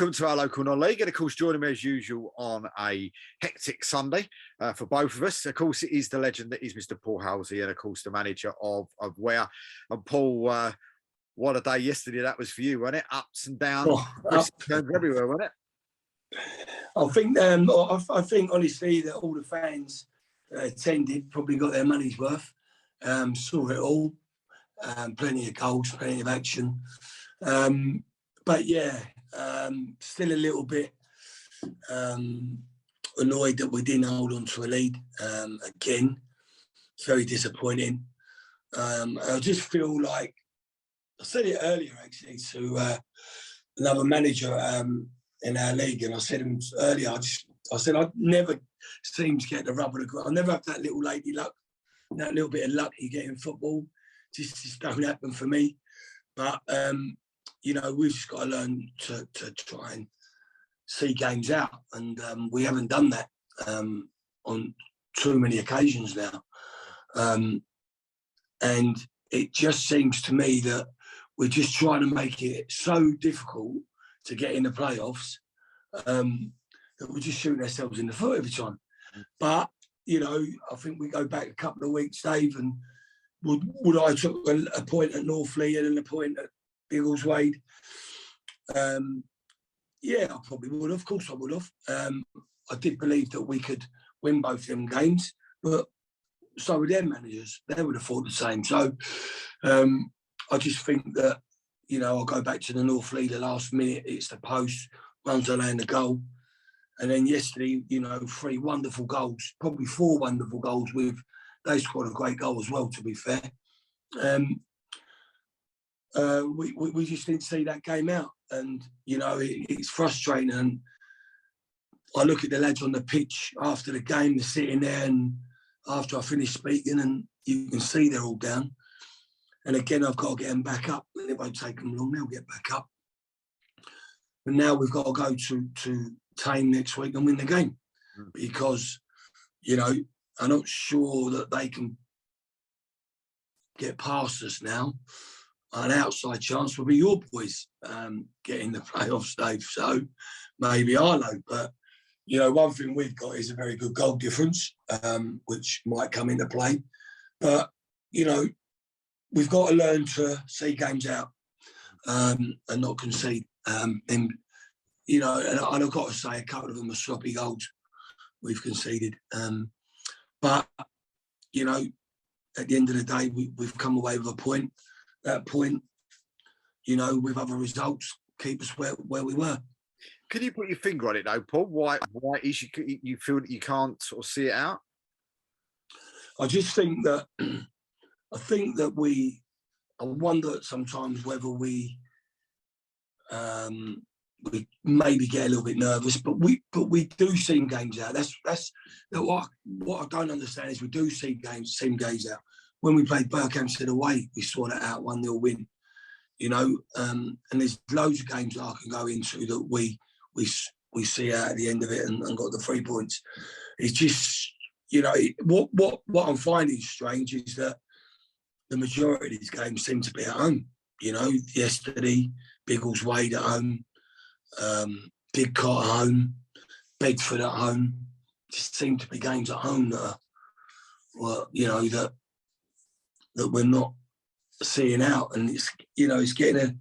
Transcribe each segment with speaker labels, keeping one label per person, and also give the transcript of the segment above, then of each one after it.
Speaker 1: welcome to our local non-league, and of course joining me as usual on a hectic Sunday for both of us. Of course it is the legend that is Mr. Paul Halsey, and of course the manager of Ware. And Paul, what a day yesterday that was for you, wasn't it? Ups and downs, turns everywhere, wasn't
Speaker 2: it? I think honestly that all the fans that attended probably got their money's worth. Saw it all, plenty of goals, plenty of action. But yeah, still a little bit annoyed that we didn't hold on to a lead again. Very disappointing. I just feel like, I said it earlier actually to another manager in our league, and I said him earlier, I said I never seem to get the rub of the ground. I never have that little lady luck, that little bit of luck you get in football. Just don't happen for me. But you know, we've just got to learn to try and see games out, and we haven't done that on too many occasions now. And it just seems to me that we're just trying to make it so difficult to get in the playoffs that we're just shooting ourselves in the foot every time. But, you know, I think we go back a couple of weeks, Dave, and would I took a point at Northleigh and a point at Biggleswade? Yeah, I probably would have. Of course I would have. I did believe that we could win both them games, but so would their managers. They would have thought the same. So I just think that, you know, I'll go back to the Northleigh, the last minute, it's the post, runs to land the goal. And then yesterday, you know, 3 wonderful goals, probably 4 wonderful goals they scored a great goal as well, to be fair. We just didn't see that game out, and you know it's frustrating. And I look at the lads on the pitch after the game, they're sitting there, and after I finish speaking, and you can see they're all down. And again, I've got to get them back up, and it won't take them long. They'll get back up. And now we've got to go to Tame next week and win the game, because you know I'm not sure that they can get past us now. An outside chance will be your boys getting the playoffs, Dave. So maybe Arlo. But, you know, one thing we've got is a very good goal difference, which might come into play. But, you know, we've got to learn to see games out and not concede. And, you know, and I've got to say a couple of them are sloppy goals we've conceded. But, you know, at the end of the day, we've come away with a point. That point, you know, with other results, keep us where we were.
Speaker 1: Can you put your finger on it though, Paul? Why is you feel that you can't sort of see it out?
Speaker 2: I just think that I wonder sometimes whether we maybe get a little bit nervous, but we do see games out. That's what I don't understand is we do see games out. When we played Berkhamsted away, we saw that out 1-0 win, you know, and there's loads of games that I can go into that we see out at the end of it and got the 3 points. It's just, you know, what I'm finding strange is that the majority of these games seem to be at home. You know, yesterday, Biggleswade at home, Bidcott at home, Bedford at home. Just seem to be games at home that are, well, you know, that we're not seeing out, and it's, you know, it's getting a,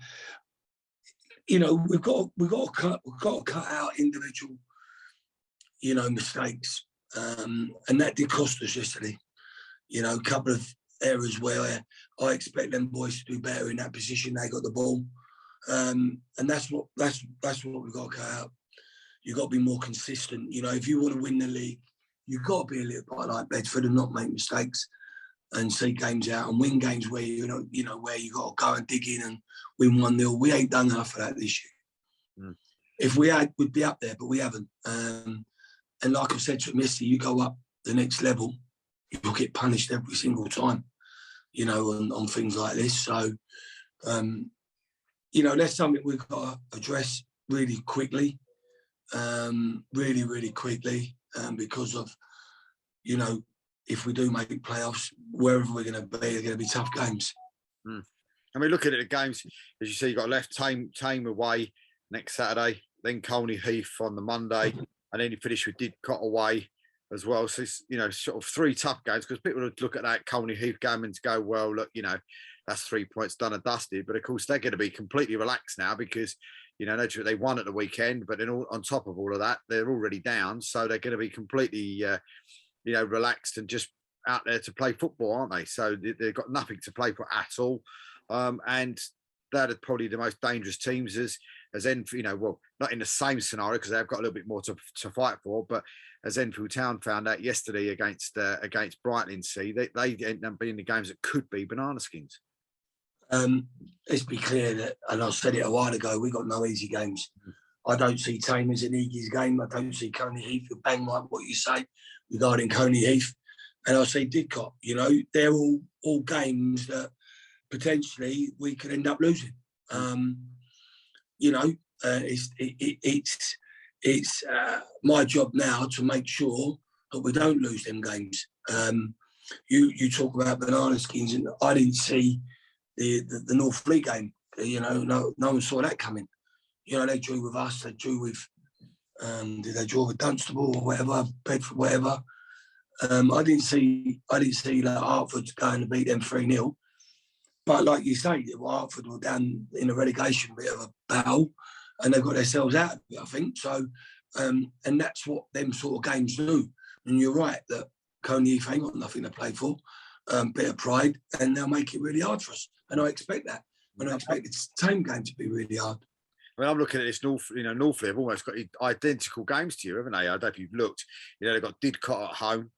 Speaker 2: you know, we've got to cut out individual, you know, mistakes, and that did cost us yesterday. You know, a couple of areas where I expect them boys to do better in that position. They got the ball, and that's what we've got to cut out. You've got to be more consistent. You know, if you want to win the league, you've got to be a little bit like Bedford and not make mistakes, and see games out and win games where you know where you got to go and dig in and win 1-0. We ain't done enough of that this year. If we had, we'd be up there, but we haven't. And like I've said to him yesterday, you go up the next level, you'll get punished every single time, you know, on things like this. So, you know, that's something we've got to address really quickly, really quickly, because of, you know, if we do make playoffs, wherever we're going to be, they're going to be tough games.
Speaker 1: I mean, looking at the games, as you see, you've got left Tame away next Saturday, then Colney Heath on the Monday, and then you finish with Didcot away as well. So it's, sort of 3 tough games, because people would look at that Colney Heath game and go, well, look, that's 3 points done and dusted. But of course, they're going to be completely relaxed now because, they won at the weekend, but then on top of all of that, they're already down. So they're going to be completely, relaxed and just out there to play football, aren't they? So they've got nothing to play for at all. And they're probably the most dangerous teams as Enfield, well, not in the same scenario because they've got a little bit more to fight for, but as Enfield Town found out yesterday against Brightlingsea, they end up being the games that could be banana skins.
Speaker 2: Let's be clear that, and I said it a while ago, we got no easy games. I don't see Tame as an easy game. I don't see Coney Heath. You bang right what you say regarding Coney Heath, and I see Didcot. They're all games that potentially we could end up losing. It's my job now to make sure that we don't lose them games. You talk about banana skins, and I didn't see the North Fleet game. No one saw that coming. They drew with us. They drew with. Did they draw with Dunstable or whatever, Bedford, whatever? I didn't see like Hartford going to beat them 3-0. But like you say, Hartford were down in a relegation bit of a battle, and they got themselves out of it, I think. So, and that's what them sort of games do. And you're right that Coney Heath ain't got nothing to play for, bit of pride, and they'll make it really hard for us. And I expect that. And I expect the same game to be really hard.
Speaker 1: I mean, I'm looking at this Northfleet have almost got identical games to you, haven't they? I don't know if you've looked. They've got Didcot at home,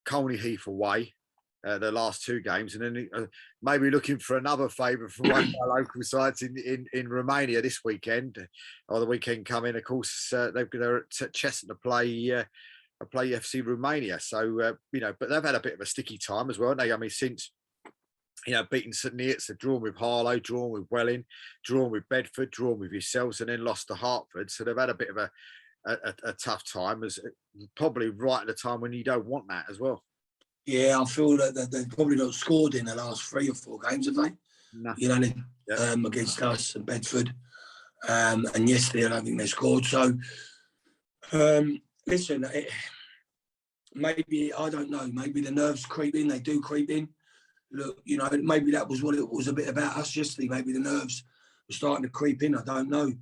Speaker 1: Colney Heath away, the last 2 games, and then maybe looking for another favour from one of our local sides in Romania this weekend, or the weekend coming. Of course, they're at Cheshunt to play FC Romania. So, but they've had a bit of a sticky time as well, haven't they? I mean, since beating St Neots, they've drawn with Harlow, drawn with Welling, drawn with Bedford, drawn with yourselves, and then lost to Hertford. So they've had a bit of a tough time, as probably right at the time when you don't want that as well. Yeah,
Speaker 2: I feel that they've probably not scored in the last 3 or 4 games, have they? No. Against us and Bedford. And yesterday, I don't think they scored. So, listen, maybe, I don't know, maybe the nerves creep in. They do creep in. Look, maybe that was what it was a bit about us yesterday. Maybe the nerves were starting to creep in. I don't know.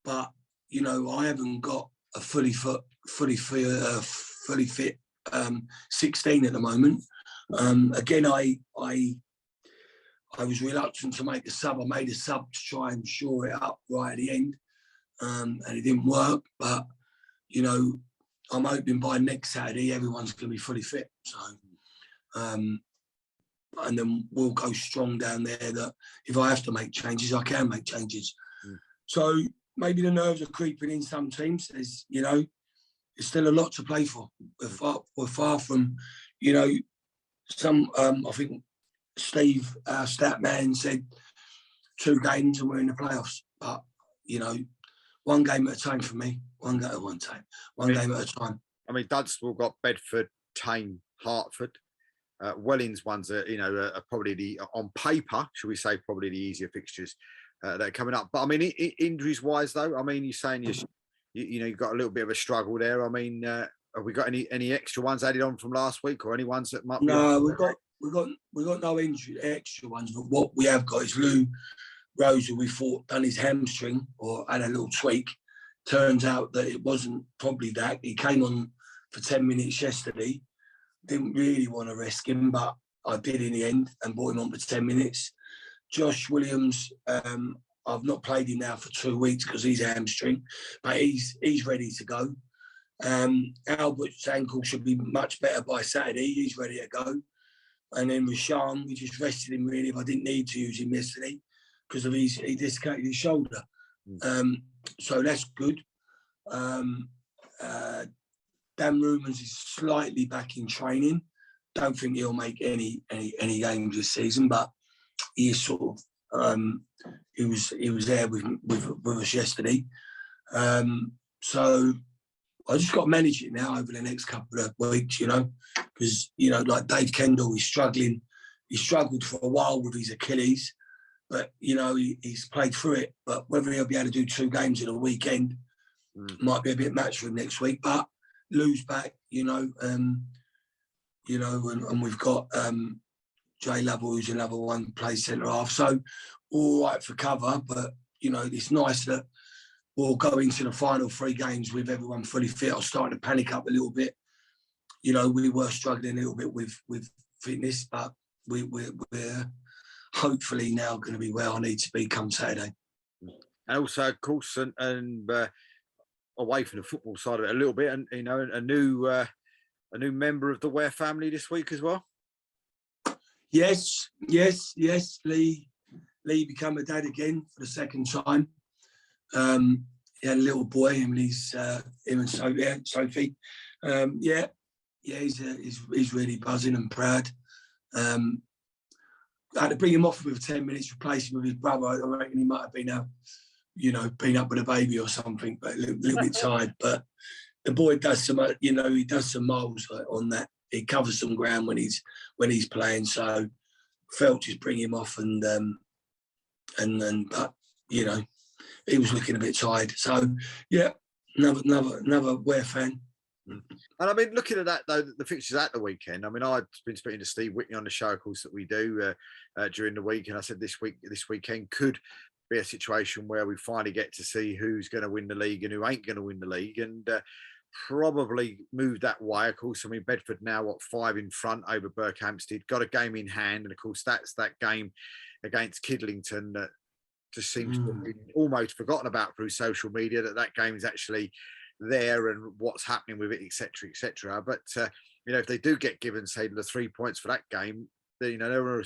Speaker 2: But, I haven't got a fully fit 16 at the moment. Again, I was reluctant to make a sub. I made a sub to try and shore it up right at the end, and it didn't work. But I'm hoping by next Saturday everyone's going to be fully fit. So, and then we'll go strong down there. That if I have to make changes, I can make changes. So maybe the nerves are creeping in some teams. There's there's still a lot to play for. We're far from, some. I think Steve, our stat man, said 2 games and we're in the playoffs. But one game at a time for me. One game at a time.
Speaker 1: I mean, Dunstable got Bedford, Tame, Hertford. Welling's ones are probably on paper, should we say, probably the easier fixtures that are coming up. But I mean, injuries wise though, I mean, you're saying you've got a little bit of a struggle there. I mean, have we got any extra ones added on from last week, or any ones that might be?
Speaker 2: No, we've got no extra ones. But what we have got is Lou Rose, who we thought done his hamstring or had a little tweak. Turns out that it wasn't probably that. He came on for 10 minutes yesterday. Didn't really want to risk him, but I did in the end and brought him on for 10 minutes. Josh Williams, I've not played him now for 2 weeks because he's hamstring, but he's ready to go. Albert's ankle should be much better by Saturday. He's ready to go. And then with Sean, we just rested him really. If I didn't need to use him yesterday because of he dislocated his shoulder. So that's good. Dan Rumans is slightly back in training. Don't think he'll make any games this season, but he is sort of he was there with us yesterday. So I just got to manage it now over the next couple of weeks, because like Dave Kendall is struggling. He struggled for a while with his Achilles, but he's played through it. But whether he'll be able to do 2 games in a weekend might be a bit much for him next week. But Lou's back, and we've got Jay Lovell, who's another one, plays centre half. So all right for cover, but it's nice that we'll go into the final 3 games with everyone fully fit. I was starting to panic up a little bit. We were struggling a little bit with fitness, but we're hopefully now going to be where I need to be come Saturday.
Speaker 1: And also, of course, and away from the football side of it a little bit, and a new member of the Ware family this week as well.
Speaker 2: Yes. Lee became a dad again for the 2nd time. He had a little boy, him and Sophie. He's really buzzing and proud. I had to bring him off with 10 minutes, replace him with his brother. I reckon he might have been been up with a baby or something, but a little bit tired. But the boy does some, he does some miles on that. He covers some ground when he's playing. So felt just bring him off but he was looking a bit tired. So yeah, another Ware fan.
Speaker 1: And I mean, looking at that though, the fixtures at the weekend. I mean, I've been speaking to Steve Whitney on the show, of course, that we do during the week, and I said this weekend could be a situation where we finally get to see who's going to win the league and who ain't going to win the league, and probably move that way. Of course, I mean, Bedford now 5 in front over Berkhamsted, got a game in hand, and of course that's that game against Kidlington that just seems to have been almost forgotten about through social media, that game is actually there and what's happening with it, etc. But if they do get given, say, the 3 points for that game, then they're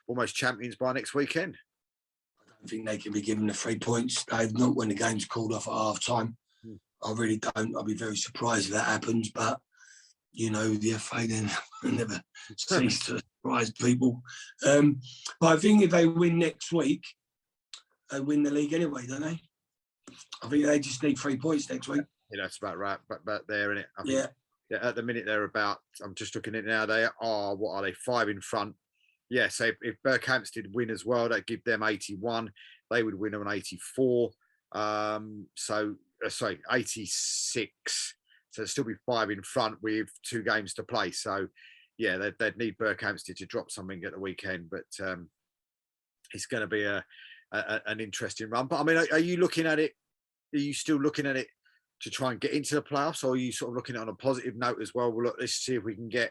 Speaker 1: almost champions by next weekend.
Speaker 2: I don't think they can be given the 3 points. They've not when the game's called off at half time. I really don't. I'll be very surprised if that happens. But the FA then never cease to surprise people. But I think if they win next week, they win the league anyway, don't they? I think they just need 3 points next week.
Speaker 1: Yeah, that's about right. But there, isn't it? I
Speaker 2: think,
Speaker 1: yeah. At the minute, they're about. I'm just looking at it now. They are. What are they? 5 in front. Yeah. So if Berkhamsted win as well, that give them 81. They would win on 84. 86. So it'll still be 5 in front with 2 games to play. So yeah, they'd need Berkhamsted to drop something at the weekend. But it's going to be an interesting run. But I mean, are you looking at it? Are you still looking at it to try and get into the playoffs, or are you sort of looking at it on a positive note as well? Well, look, let's see if we can get,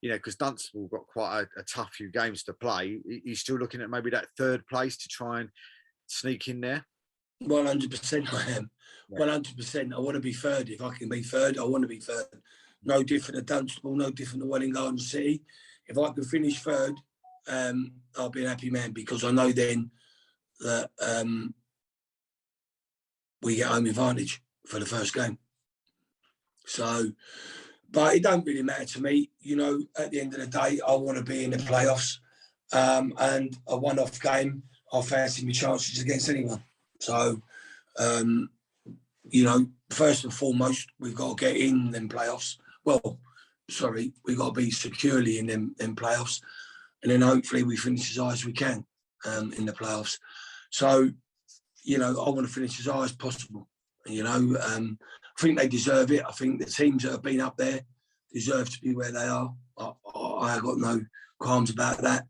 Speaker 1: because Dunstable got quite a tough few games to play. Are you still looking at maybe that 3rd place to try and sneak in there?
Speaker 2: 100% I am. 100%. I want to be 3rd. If I can be 3rd, I want to be 3rd. No different to Dunstable, no different to Welling Garden City. If I can finish 3rd, I'll be an happy man, because I know then that we get home advantage for the first game. So, but it don't really matter to me. At the end of the day, I want to be in the playoffs, and a one-off game, I fancy my chances against anyone. So, first and foremost, we've got to get in them playoffs. Well, sorry, we've got to be securely in them playoffs, and then hopefully we finish as high as we can in the playoffs. So, I want to finish as high as possible. I think they deserve it. I think the teams that have been up there deserve to be where they are. I have got no qualms about that.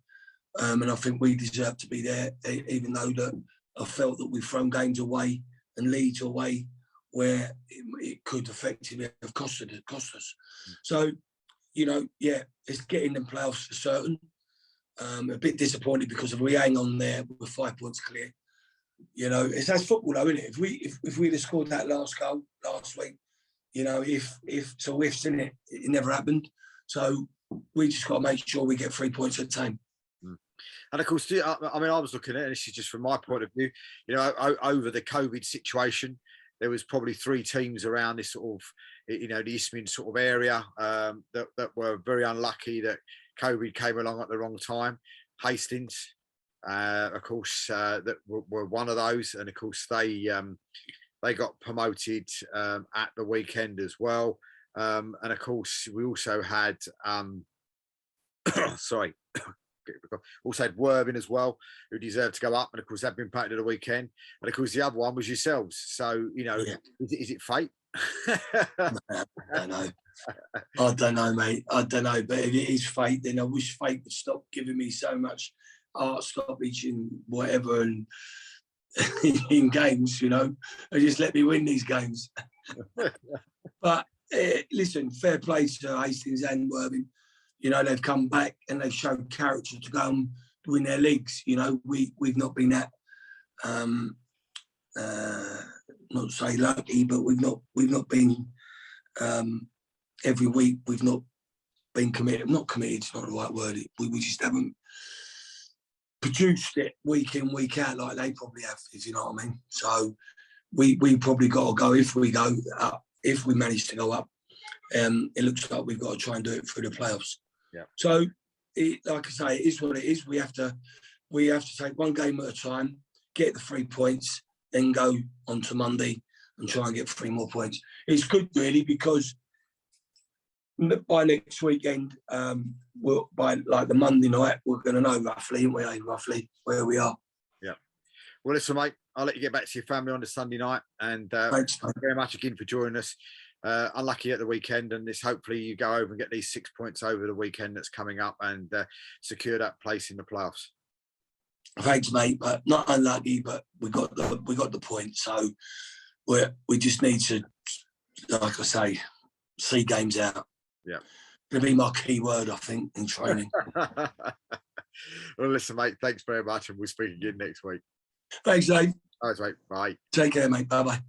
Speaker 2: And I think we deserve to be there, even though that I felt that we've thrown games away and leads away where it could effectively have cost us. So, it's getting them playoffs for certain. A bit disappointed because if we hang on there, we're 5 points clear. That's football, though, isn't it? If we'd have scored that last goal last week, if to whiffs in it, it never happened. So we just got to make sure we get 3 points at a time.
Speaker 1: And of course, I mean, I was looking at it, this is just from my point of view, over the COVID situation, there was probably 3 teams around this sort of, the Isthmian sort of area that were very unlucky that COVID came along at the wrong time. Hastings, of course, that were one of those, and of course they got promoted at the weekend as well. And of course, we also had, sorry, Also had Worthing as well, who deserved to go up, and of course they've been packed at the weekend. And of course the other one was yourselves. So is it fate?
Speaker 2: I don't know. I don't know, mate. I don't know. But if it is fate, then I wish fate would stop giving me so much art stoppage and whatever and in games, and just let me win these games. But listen, fair play to Hastings and Worthing. They've come back and they've shown character to go and win their leagues. We've not been that not to say lucky, but we've not been every week. We've not been committed. Not committed. It's not the right word. We just haven't produced it week in, week out like they probably have. If you know what I mean. So we probably got to go if we go up. If we manage to go up, it looks like we've got to try and do it through the playoffs.
Speaker 1: Yeah.
Speaker 2: So, like I say, it is what it is. We have to take one game at a time, get the 3 points, then go on to Monday and try and get 3 more points. It's good, really, because by next weekend, by like the Monday night, we're going to know roughly where we are.
Speaker 1: Yeah. Well, listen, mate, I'll let you get back to your family on the Sunday night. And
Speaker 2: thanks,
Speaker 1: thank you very much again for joining us. Unlucky at the weekend, and hopefully you go over and get these 6 points over the weekend that's coming up and secure that place in the playoffs.
Speaker 2: Thanks, mate. But not unlucky, but we got the point. So we just need to, like I say, see games out.
Speaker 1: Yeah,
Speaker 2: it'll be my key word, I think, in training.
Speaker 1: Well, listen, mate. Thanks very much, and we'll speak again next week.
Speaker 2: Thanks, Dave.
Speaker 1: All right, mate. Bye.
Speaker 2: Take care, mate. Bye bye.